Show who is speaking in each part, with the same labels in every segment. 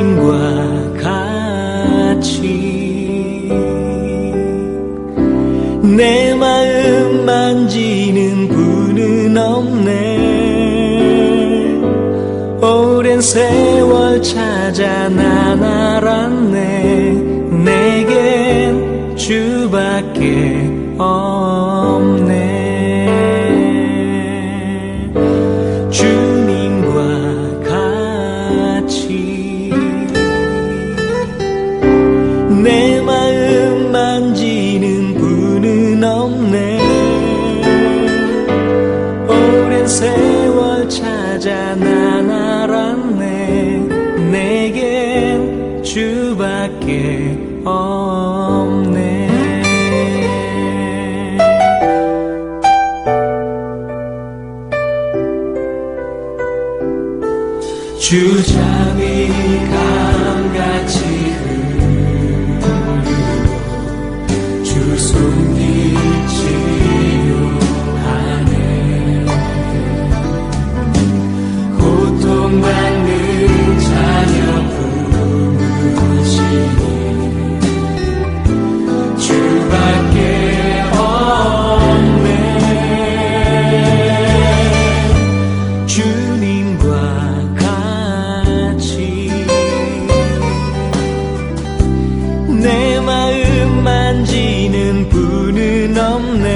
Speaker 1: 주님과 같이 내 마음 만지는 분은 없네. 오랜 세월 찾아 난 알았네. 내겐 주밖에 없네. 주님과 같이 내 마음 만지는 분은 없네. 오랜 세월 찾아 난 알았네. 내겐 주밖에 없네. 주 잠이 강같이 흐르고 주 손길 치유하네. 고통받는 자녀 부르시니 주밖에 없네. 주님과 내 마음 만지는 분은 없네.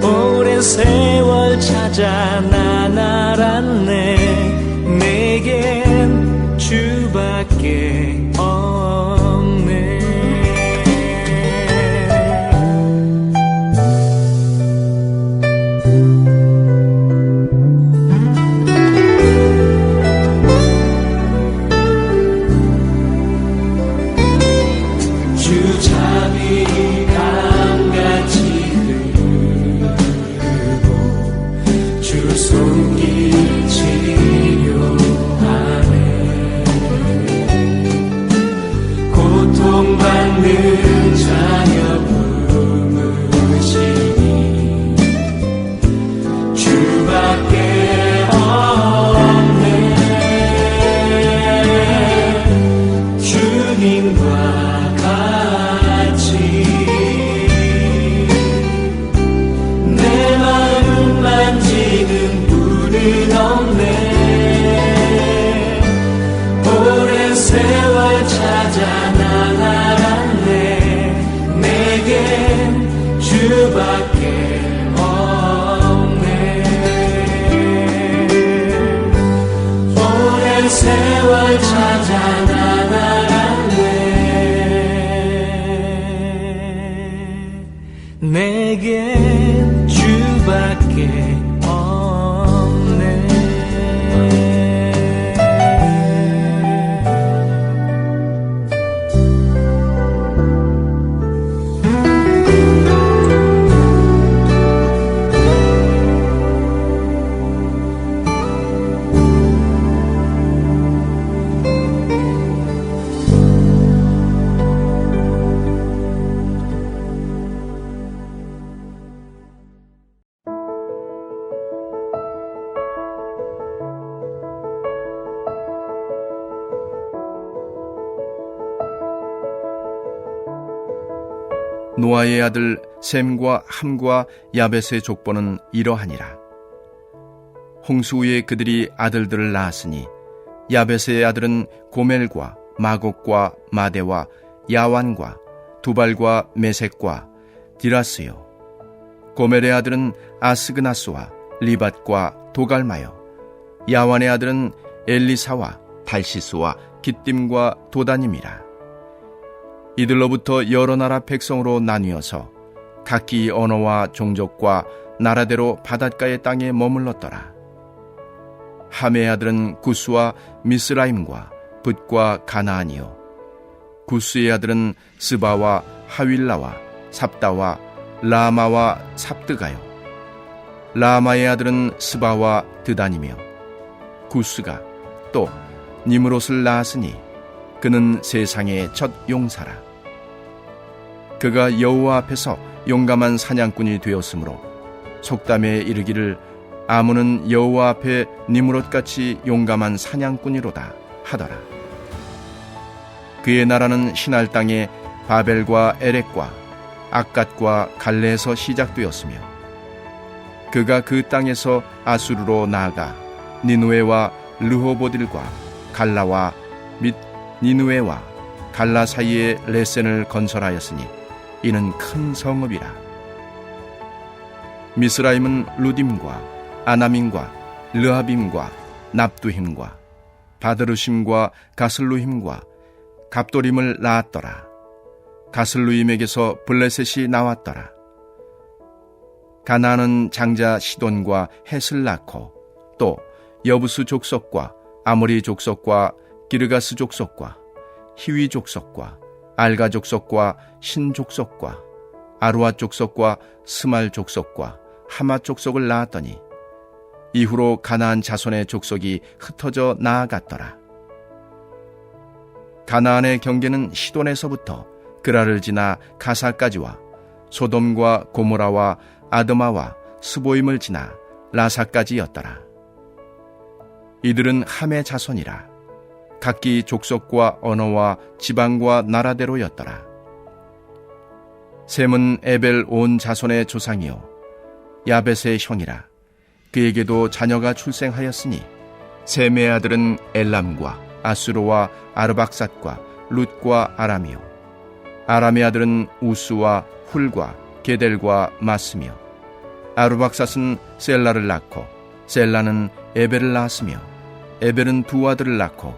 Speaker 1: 오랜 세월 찾아 난 알았네. 내겐 주밖에 없네. 주 잠이 강같이 흐르고 주 손길 치료하네. 고통받는 자녀 부르시니 주밖에 없네. 주님과 내 마음 만지는 분은 없네. 오랜 세월 찾아 난 알았네. 내겐 주밖에 없네. 오랜 세월 찾아 난 알았네. 내겐 주밖에 없네.
Speaker 2: 노아의 아들 셈과 함과 야벳의 족보는 이러하니라. 홍수 후에 그들이 아들들을 낳았으니 야벳의 아들은 고멜과 마곡과 마대와 야완과 두발과 메색과 디라스요. 고멜의 아들은 아스그나스와 리밧과 도갈마요. 야완의 아들은 엘리사와 달시스와 깃딤과 도다님이라. 이들로부터 여러 나라 백성으로 나뉘어서 각기 언어와 종족과 나라대로 바닷가의 땅에 머물렀더라. 함의 아들은 구스와 미스라임과 붓과 가나안이요. 구스의 아들은 스바와 하윌라와 삽다와 라마와 삽드가요. 라마의 아들은 스바와 드단이며 구스가 또 니므롯을 낳았으니 그는 세상의 첫 용사라. 그가 여호와 앞에서 용감한 사냥꾼이 되었으므로 속담에 이르기를 아문은 여호와 앞에 니므롯같이 용감한 사냥꾼이로다 하더라. 그의 나라는 신할 땅에 바벨과 에렉과 악갓과 갈레에서 시작되었으며 그가 그 땅에서 아수르로 나아가 니누에와 르호보딜과 갈라와 및 니누에와 갈라 사이에 레센을 건설하였으니 이는 큰 성읍이라. 미스라임은 루딤과 아나밈과 르하빔과 납두힘과 바드르심과 가슬루힘과 갑도림을 낳았더라. 가슬루임에게서 블레셋이 나왔더라. 가나안은 장자 시돈과 헷을 낳고 또 여부스 족속과 아모리 족속과 기르가스 족속과 히위 족속과 알가 족속과 신 족속과 아루아 족속과 스말 족속과 하마 족속을 낳았더니 이후로 가나안 자손의 족속이 흩어져 나아갔더라. 가나안의 경계는 시돈에서부터 그라를 지나 가사까지와 소돔과 고모라와 아드마와 스보임을 지나 라사까지였더라. 이들은 함의 자손이라. 각기 족속과 언어와 지방과 나라대로였더라. 셈은 에벨 온 자손의 조상이요 야벳의 형이라. 그에게도 자녀가 출생하였으니 셈의 아들은 엘람과 아수르와 아르박삿과 룻과 아람이요 아람의 아들은 우스와 훌과 게델과 마스며 아르박삿은 셀라를 낳고 셀라는 에벨을 낳았으며 에벨은 두 아들을 낳고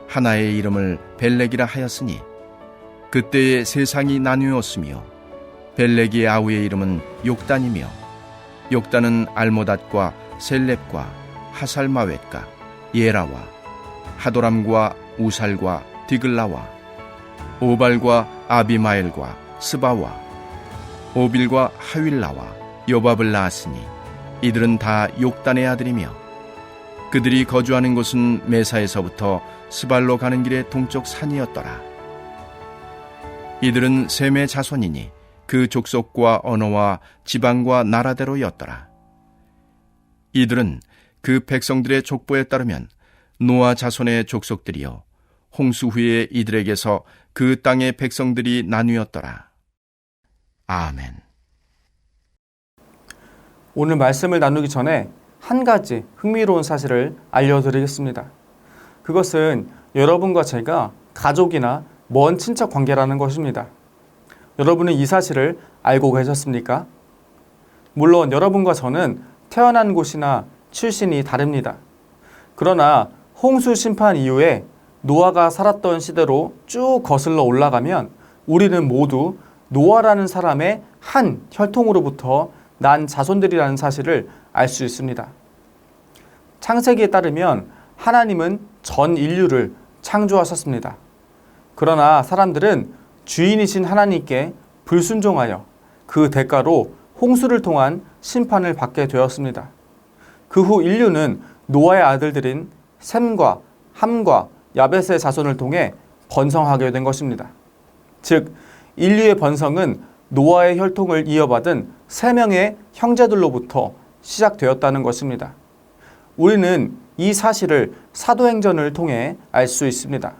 Speaker 2: 하나의 이름을 벨렉이라 하였으니 그때의 세상이 나뉘었으며 벨렉의 아우의 이름은 욕단이며 욕단은 알모닷과 셀렙과 하살마웻과 예라와 하도람과 우살과 디글라와 오발과 아비마엘과 스바와 오빌과 하윌라와 요밥을 낳았으니 이들은 다 욕단의 아들이며 그들이 거주하는 곳은 메사에서부터 스발로 가는 길의 동쪽 산이었더라. 이들은 셈의 자손이니 그 족속과 언어와 지방과 나라대로였더라. 이들은 그 백성들의 족보에 따르면 노아 자손의 족속들이요 홍수 후에 이들에게서 그 땅의 백성들이 나뉘었더라. 아멘.
Speaker 3: 오늘 말씀을 나누기 전에 한 가지 흥미로운 사실을 알려드리겠습니다. 그것은 여러분과 제가 가족이나 먼 친척 관계라는 것입니다. 여러분은 이 사실을 알고 계셨습니까? 물론 여러분과 저는 태어난 곳이나 출신이 다릅니다. 그러나 홍수 심판 이후에 노아가 살았던 시대로 쭉 거슬러 올라가면 우리는 모두 노아라는 사람의 한 혈통으로부터 난 자손들이라는 사실을 알 수 있습니다. 창세기에 따르면 하나님은 전 인류를 창조하셨습니다. 그러나 사람들은 주인이신 하나님께 불순종하여 그 대가로 홍수를 통한 심판을 받게 되었습니다. 그 후 인류는 노아의 아들들인 셈과 함과 야벳의 자손을 통해 번성하게 된 것입니다. 즉 인류의 번성은 노아의 혈통을 이어받은 3명의 형제들로부터 시작되었다는 것입니다. 우리는 이 사실을 사도행전을 통해 알 수 있습니다.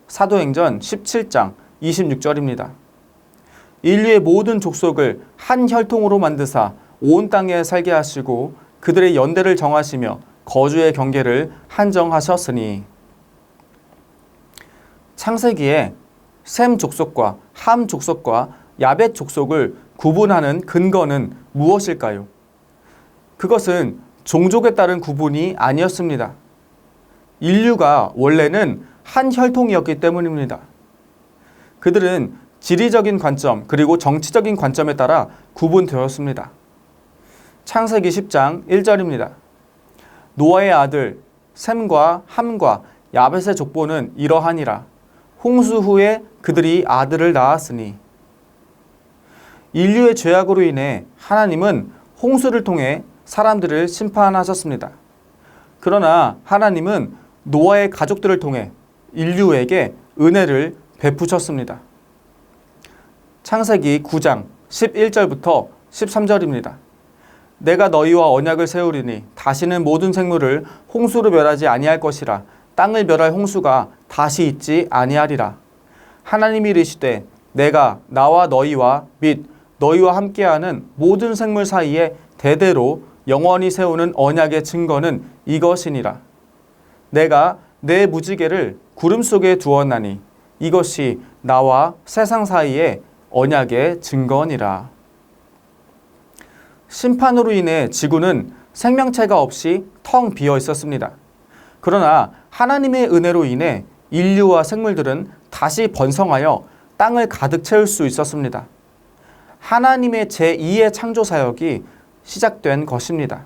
Speaker 3: 사도행전 17장 26절입니다. 인류의 모든 족속을 한 혈통으로 만드사 온 땅에 살게 하시고 그들의 연대를 정하시며 거주의 경계를 한정하셨으니. 창세기에 셈 족속과 함 족속과 야벳 족속을 구분하는 근거는 무엇일까요? 그것은 종족에 따른 구분이 아니었습니다. 인류가 원래는 한 혈통이었기 때문입니다. 그들은 지리적인 관점 그리고 정치적인 관점에 따라 구분되었습니다. 창세기 10장 1절입니다. 노아의 아들 셈과 함과 야벳의 족보는 이러하니라. 홍수 후에 그들이 아들을 낳았으니. 인류의 죄악으로 인해 하나님은 홍수를 통해 사람들을 심판하셨습니다. 그러나 하나님은 노아의 가족들을 통해 인류에게 은혜를 베푸셨습니다. 창세기 9장 11절부터 13절입니다. 내가 너희와 언약을 세우리니 다시는 모든 생물을 홍수로 멸하지 아니할 것이라. 땅을 멸할 홍수가 다시 있지 아니하리라. 하나님이 이르시되 내가 나와 너희와 및 너희와 함께하는 모든 생물 사이에 대대로 영원히 세우는 언약의 증거는 이것이니라. 내가 내 무지개를 구름 속에 두었나니 이것이 나와 세상 사이의 언약의 증거니라. 심판으로 인해 지구는 생명체가 없이 텅 비어 있었습니다. 그러나 하나님의 은혜로 인해 인류와 생물들은 다시 번성하여 땅을 가득 채울 수 있었습니다. 하나님의 제2의 창조 사역이 시작된 것입니다.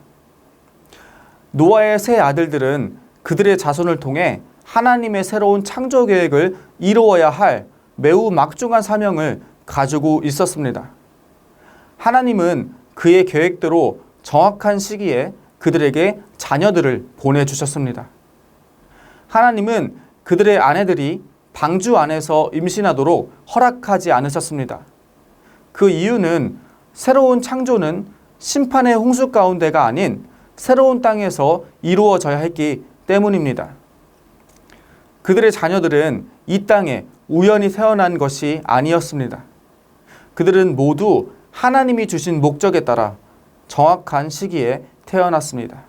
Speaker 3: 노아의 세 아들들은 그들의 자손을 통해 하나님의 새로운 창조 계획을 이루어야 할 매우 막중한 사명을 가지고 있었습니다. 하나님은 그의 계획대로 정확한 시기에 그들에게 자녀들을 보내주셨습니다. 하나님은 그들의 아내들이 방주 안에서 임신하도록 허락하지 않으셨습니다. 그 이유는 새로운 창조는 심판의 홍수 가운데가 아닌 새로운 땅에서 이루어져야 했기 때문입니다. 그들의 자녀들은 이 땅에 우연히 태어난 것이 아니었습니다. 그들은 모두 하나님이 주신 목적에 따라 정확한 시기에 태어났습니다.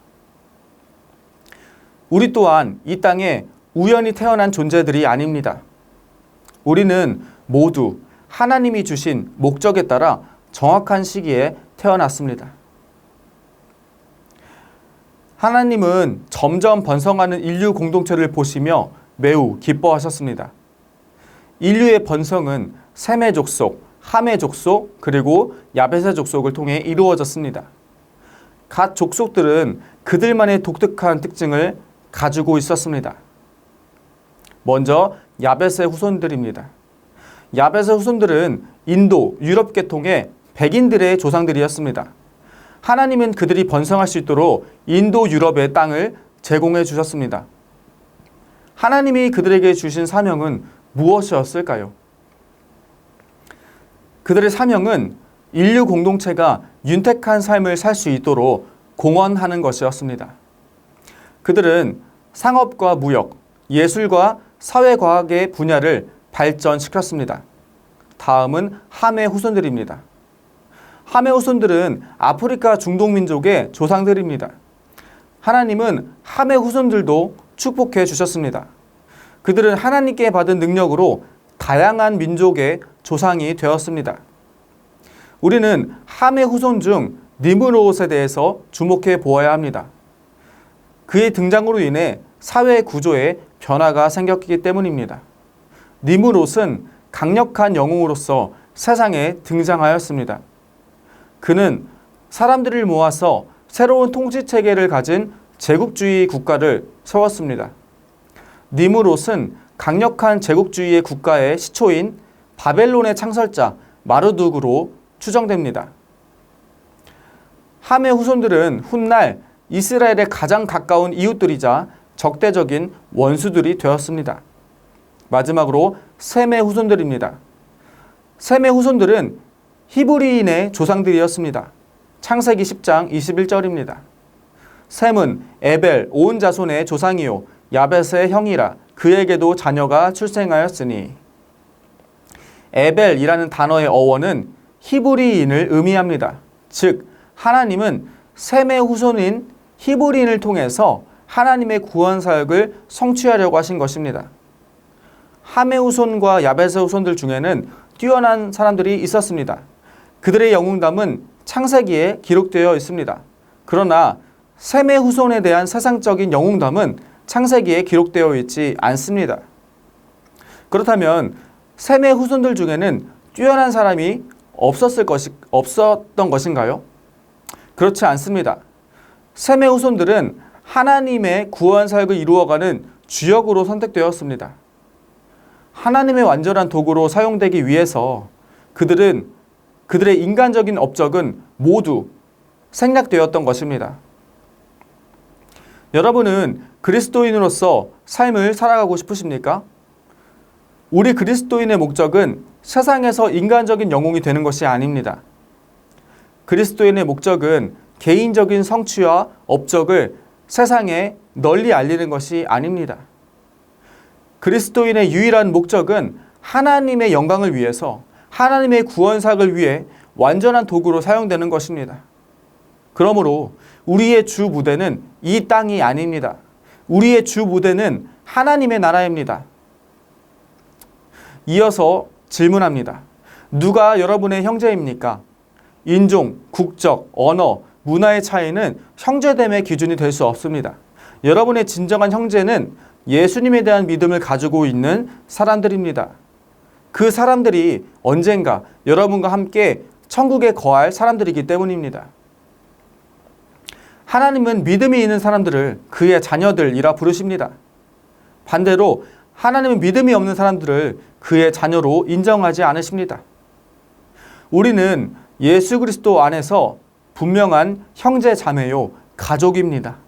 Speaker 3: 우리 또한 이 땅에 우연히 태어난 존재들이 아닙니다. 우리는 모두 하나님이 주신 목적에 따라 정확한 시기에 태어났습니다. 하나님은 점점 번성하는 인류 공동체를 보시며 매우 기뻐하셨습니다. 인류의 번성은 셈의 족속, 함의 족속, 그리고 야벳의 족속을 통해 이루어졌습니다. 각 족속들은 그들만의 독특한 특징을 가지고 있었습니다. 먼저 야벳의 후손들입니다. 야벳의 후손들은 인도, 유럽 계통의 백인들의 조상들이었습니다. 하나님은 그들이 번성할 수 있도록 인도, 유럽의 땅을 제공해 주셨습니다. 하나님이 그들에게 주신 사명은 무엇이었을까요? 그들의 사명은 인류 공동체가 윤택한 삶을 살 수 있도록 공헌하는 것이었습니다. 그들은 상업과 무역, 예술과 사회과학의 분야를 발전시켰습니다. 다음은 함의 후손들입니다. 함의 후손들은 아프리카 중동민족의 조상들입니다. 하나님은 함의 후손들도 축복해 주셨습니다. 그들은 하나님께 받은 능력으로 다양한 민족의 조상이 되었습니다. 우리는 함의 후손 중 니므롯에 대해서 주목해 보아야 합니다. 그의 등장으로 인해 사회 구조에 변화가 생겼기 때문입니다. 니므롯은 강력한 영웅으로서 세상에 등장하였습니다. 그는 사람들을 모아서 새로운 통치 체계를 가진 제국주의 국가를 세웠습니다. 니므롯은 강력한 제국주의의 국가의 시초인 바벨론의 창설자 마르둑으로 추정됩니다. 함의 후손들은 훗날 이스라엘의 가장 가까운 이웃들이자 적대적인 원수들이 되었습니다. 마지막으로 셈의 후손들입니다. 셈의 후손들은 히브리인의 조상들이었습니다. 창세기 10장 21절입니다. 셈은 에벨 온 자손의 조상이요 야벳의 형이라 그에게도 자녀가 출생하였으니. 에벨이라는 단어의 어원은 히브리인을 의미합니다. 즉 하나님은 셈의 후손인 히브리인을 통해서 하나님의 구원 사역을 성취하려고 하신 것입니다. 함의 후손과 야벳의 후손들 중에는 뛰어난 사람들이 있었습니다. 그들의 영웅담은 창세기에 기록되어 있습니다. 그러나 셈의 후손에 대한 세상적인 영웅담은 창세기에 기록되어 있지 않습니다. 그렇다면 셈의 후손들 중에는 뛰어난 사람이 없었던 것인가요? 그렇지 않습니다. 셈의 후손들은 하나님의 구원 사역을 이루어가는 주역으로 선택되었습니다. 하나님의 완전한 도구로 사용되기 위해서 그들의 인간적인 업적은 모두 생략되었던 것입니다. 여러분은 그리스도인으로서 삶을 살아가고 싶으십니까? 우리 그리스도인의 목적은 세상에서 인간적인 영웅이 되는 것이 아닙니다. 그리스도인의 목적은 개인적인 성취와 업적을 세상에 널리 알리는 것이 아닙니다. 그리스도인의 유일한 목적은 하나님의 영광을 위해서, 하나님의 구원사역을 위해 완전한 도구로 사용되는 것입니다. 그러므로 우리의 주 무대는 이 땅이 아닙니다. 우리의 주 무대는 하나님의 나라입니다. 이어서 질문합니다. 누가 여러분의 형제입니까? 인종, 국적, 언어, 문화의 차이는 형제됨의 기준이 될 수 없습니다. 여러분의 진정한 형제는 예수님에 대한 믿음을 가지고 있는 사람들입니다. 그 사람들이 언젠가 여러분과 함께 천국에 거할 사람들이기 때문입니다. 하나님은 믿음이 있는 사람들을 그의 자녀들이라 부르십니다. 반대로 하나님은 믿음이 없는 사람들을 그의 자녀로 인정하지 않으십니다. 우리는 예수 그리스도 안에서 분명한 형제 자매요 가족입니다.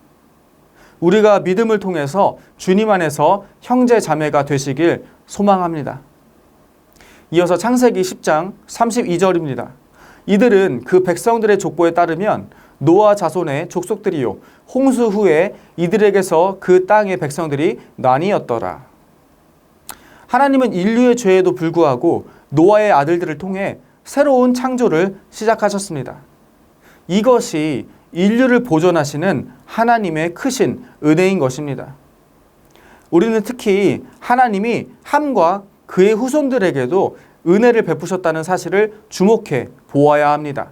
Speaker 3: 우리가 믿음을 통해서 주님 안에서 형제 자매가 되시길 소망합니다. 이어서 창세기 10장 32절입니다. 이들은 그 백성들의 족보에 따르면 노아 자손의 족속들이요 홍수 후에 이들에게서 그 땅의 백성들이 나뉘었더라. 하나님은 인류의 죄에도 불구하고 노아의 아들들을 통해 새로운 창조를 시작하셨습니다. 이것이 인류를 보존하시는 하나님의 크신 은혜인 것입니다. 우리는 특히 하나님이 함과 그의 후손들에게도 은혜를 베푸셨다는 사실을 주목해 보아야 합니다.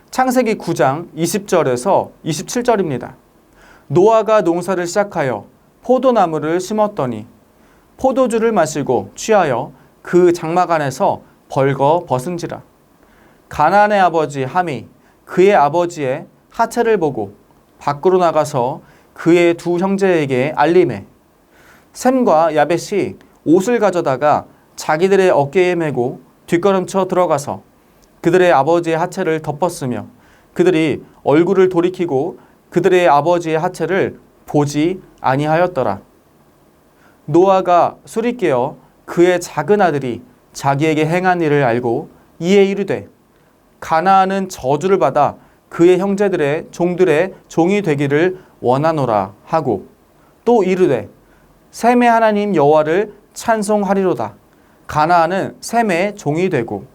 Speaker 3: 창세기 9장 20절에서 27절입니다. 노아가 농사를 시작하여 포도나무를 심었더니 포도주를 마시고 취하여 그 장막 안에서 벌거 벗은지라. 가나안의 아버지 함이 그의 아버지의 하체를 보고 밖으로 나가서 그의 두 형제에게 알림해 셈과 야벳이 옷을 가져다가 자기들의 어깨에 메고 뒷걸음쳐 들어가서 그들의 아버지의 하체를 덮었으며 그들이 얼굴을 돌이키고 그들의 아버지의 하체를 보지 아니하였더라. 노아가 술이 깨어 그의 작은 아들이 자기에게 행한 일을 알고 이에 이르되 가나안은 저주를 받아 그의 형제들의 종들의 종이 되기를 원하노라 하고 또 이르되 셈의 하나님 여호와를 찬송하리로다. 가나안은 셈의 종이 되고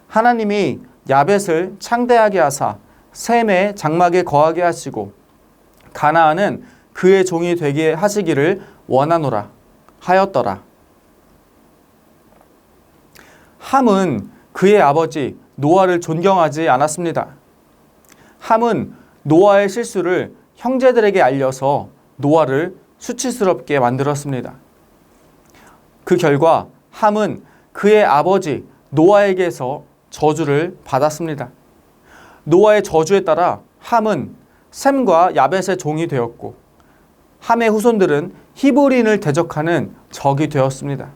Speaker 3: 하나님이 야벳을 창대하게 하사 셈의 장막에 거하게 하시고 가나안은 그의 종이 되게 하시기를 원하노라 하였더라. 함은 그의 아버지 노아를 존경하지 않았습니다. 함은 노아의 실수를 형제들에게 알려서 노아를 수치스럽게 만들었습니다. 그 결과 함은 그의 아버지 노아에게서 저주를 받았습니다. 노아의 저주에 따라 함은 셈과 야벳의 종이 되었고 함의 후손들은 히브리인을 대적하는 적이 되었습니다.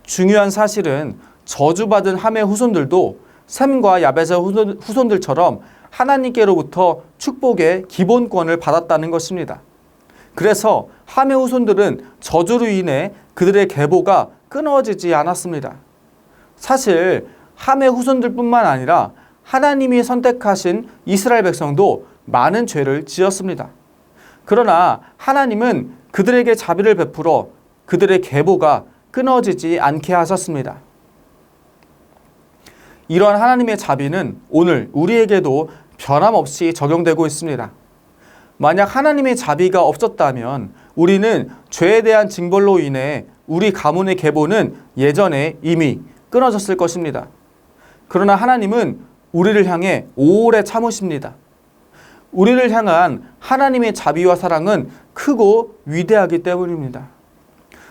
Speaker 3: 중요한 사실은 저주받은 함의 후손들도 셈과 야벳의 후손들처럼 하나님께로부터 축복의 기본권을 받았다는 것입니다. 그래서 함의 후손들은 저주로 인해 그들의 계보가 끊어지지 않았습니다. 사실 함의 후손들뿐만 아니라 하나님이 선택하신 이스라엘 백성도 많은 죄를 지었습니다. 그러나 하나님은 그들에게 자비를 베풀어 그들의 계보가 끊어지지 않게 하셨습니다. 이러한 하나님의 자비는 오늘 우리에게도 변함없이 적용되고 있습니다. 만약 하나님의 자비가 없었다면 우리는 죄에 대한 징벌로 인해 우리 가문의 계보는 예전에 이미 끊어졌을 것입니다. 그러나 하나님은 우리를 향해 오래 참으십니다. 우리를 향한 하나님의 자비와 사랑은 크고 위대하기 때문입니다.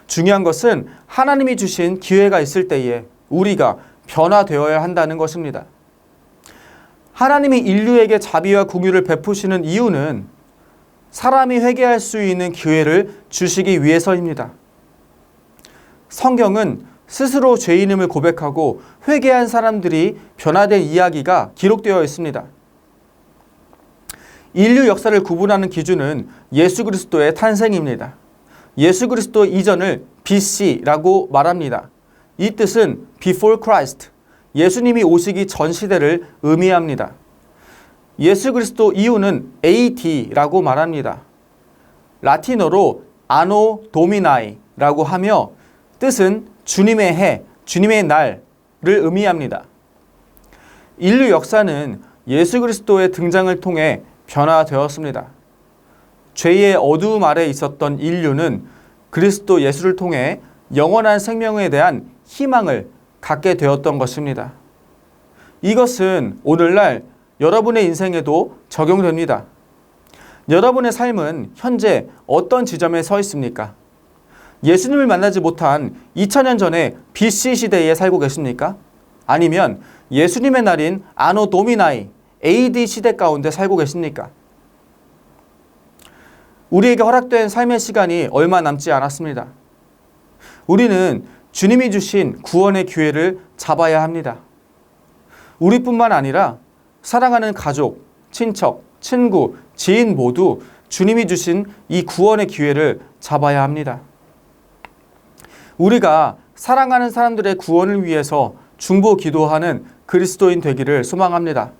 Speaker 3: 중요한 것은 하나님이 주신 기회가 있을 때에 우리가 변화되어야 한다는 것입니다. 하나님이 인류에게 자비와 긍휼을 베푸시는 이유는 사람이 회개할 수 있는 기회를 주시기 위해서입니다. 성경은 스스로 죄인임을 고백하고 회개한 사람들이 변화된 이야기가 기록되어 있습니다. 인류 역사를 구분하는 기준은 예수 그리스도의 탄생입니다. 예수 그리스도 이전을 BC라고 말합니다. 이 뜻은 Before Christ, 예수님이 오시기 전 시대를 의미합니다. 예수 그리스도 이유는 AD라고 말합니다. 라틴어로 아노 도미나이라고 하며 뜻은 주님의 해, 주님의 날을 의미합니다. 인류 역사는 예수 그리스도의 등장을 통해 변화되었습니다. 죄의 어두움 아래 있었던 인류는 그리스도 예수를 통해 영원한 생명에 대한 희망을 갖게 되었던 것입니다. 이것은 오늘날 여러분의 인생에도 적용됩니다. 여러분의 삶은 현재 어떤 지점에 서 있습니까? 예수님을 만나지 못한 2000년 전의 BC 시대에 살고 계십니까? 아니면 예수님의 날인 아노 도미나이 AD 시대 가운데 살고 계십니까? 우리에게 허락된 삶의 시간이 얼마 남지 않았습니다. 우리는 주님이 주신 구원의 기회를 잡아야 합니다. 우리뿐만 아니라 사랑하는 가족, 친척, 친구, 지인 모두 주님이 주신 이 구원의 기회를 잡아야 합니다. 우리가 사랑하는 사람들의 구원을 위해서 중보 기도하는 그리스도인 되기를 소망합니다.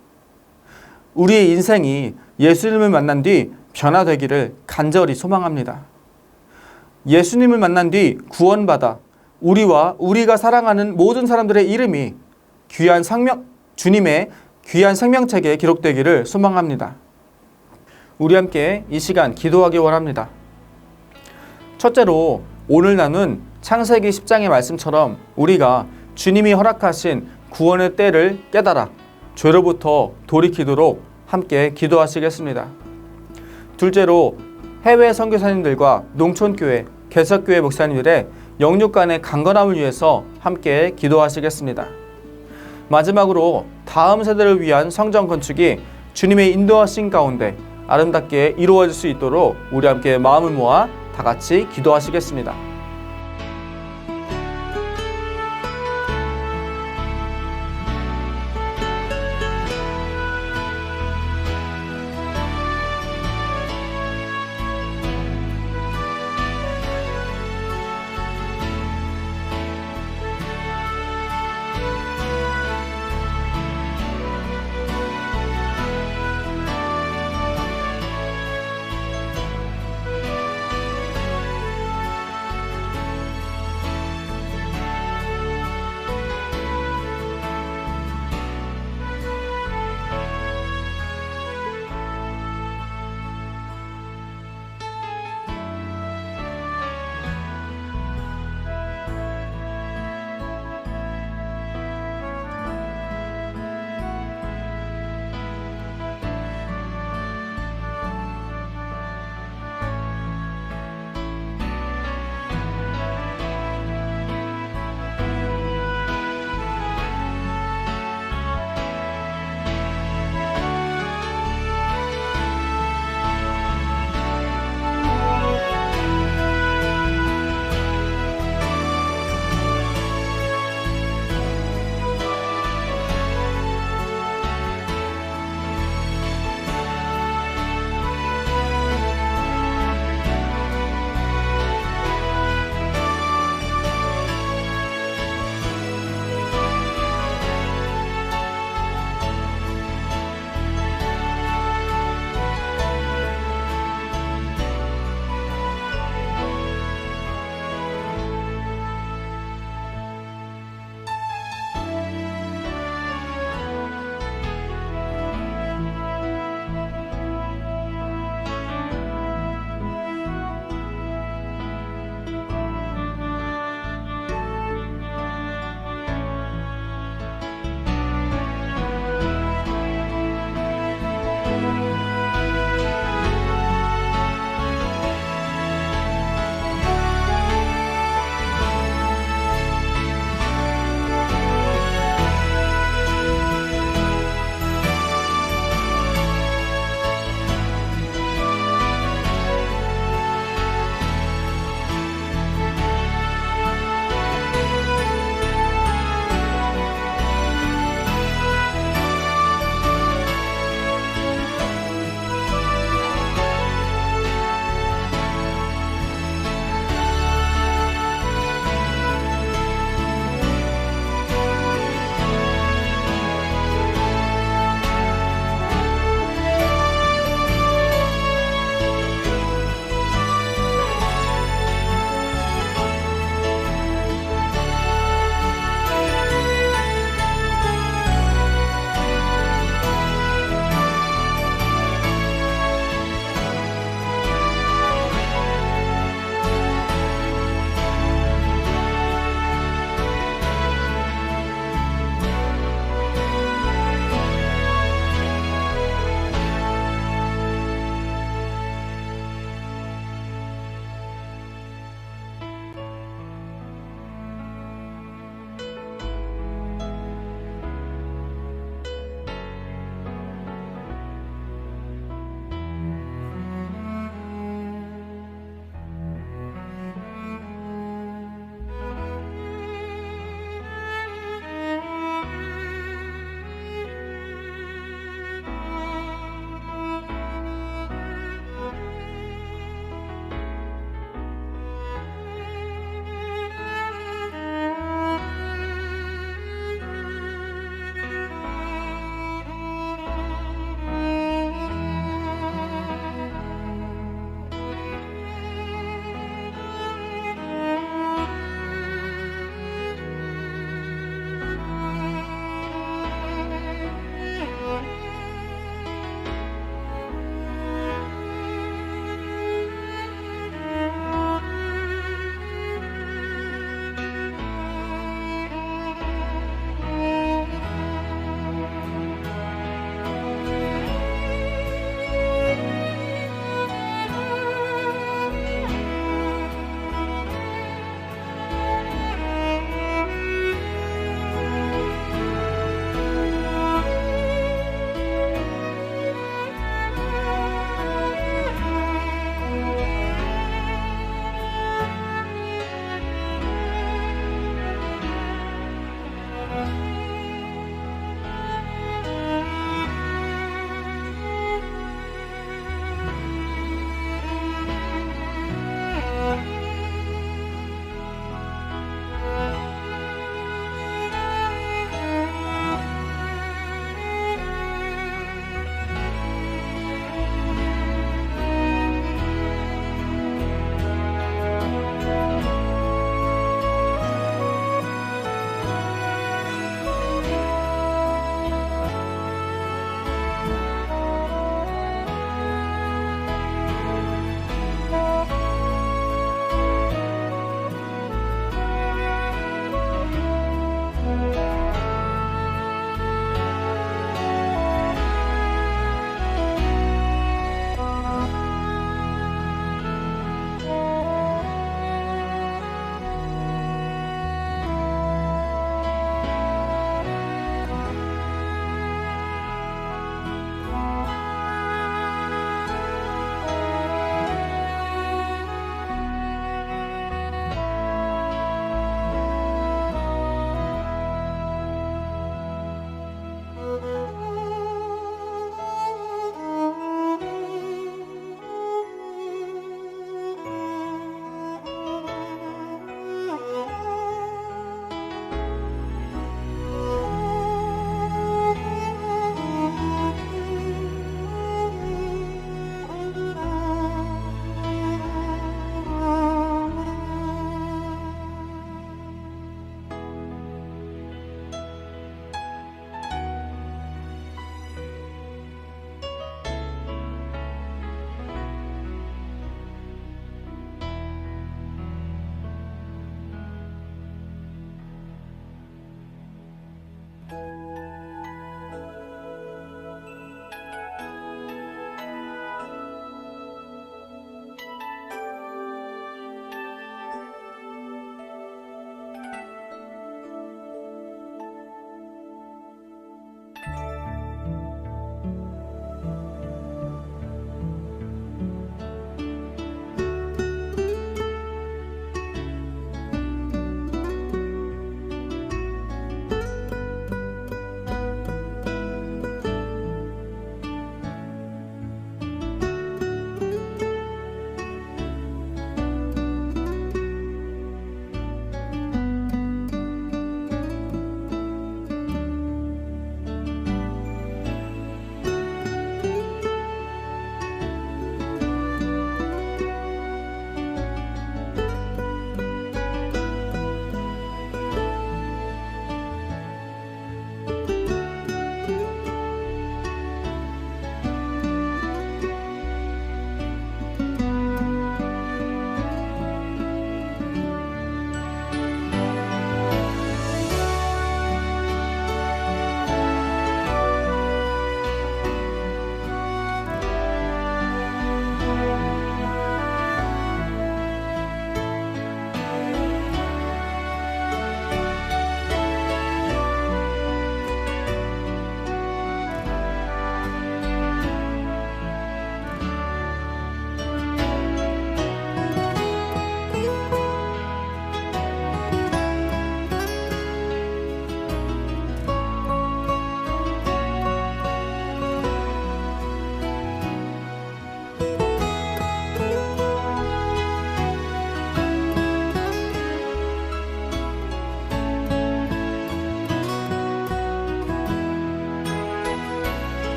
Speaker 3: 우리의 인생이 예수님을 만난 뒤 변화되기를 간절히 소망합니다. 예수님을 만난 뒤 구원받아 우리와 우리가 사랑하는 모든 사람들의 이름이 주님의 귀한 생명책에 기록되기를 소망합니다. 우리 함께 이 시간 기도하기 원합니다. 첫째로 오늘 나눈 창세기 10장의 말씀처럼 우리가 주님이 허락하신 구원의 때를 깨달아 죄로부터 돌이키도록 함께 기도하시겠습니다. 둘째로 해외 선교사님들과 농촌교회, 개척교회 목사님들의 영육 간의 강건함을 위해서 함께 기도하시겠습니다. 마지막으로 다음 세대를 위한 성전 건축이 주님의 인도하신 가운데 아름답게 이루어질 수 있도록 우리 함께 마음을 모아 다 같이 기도하시겠습니다.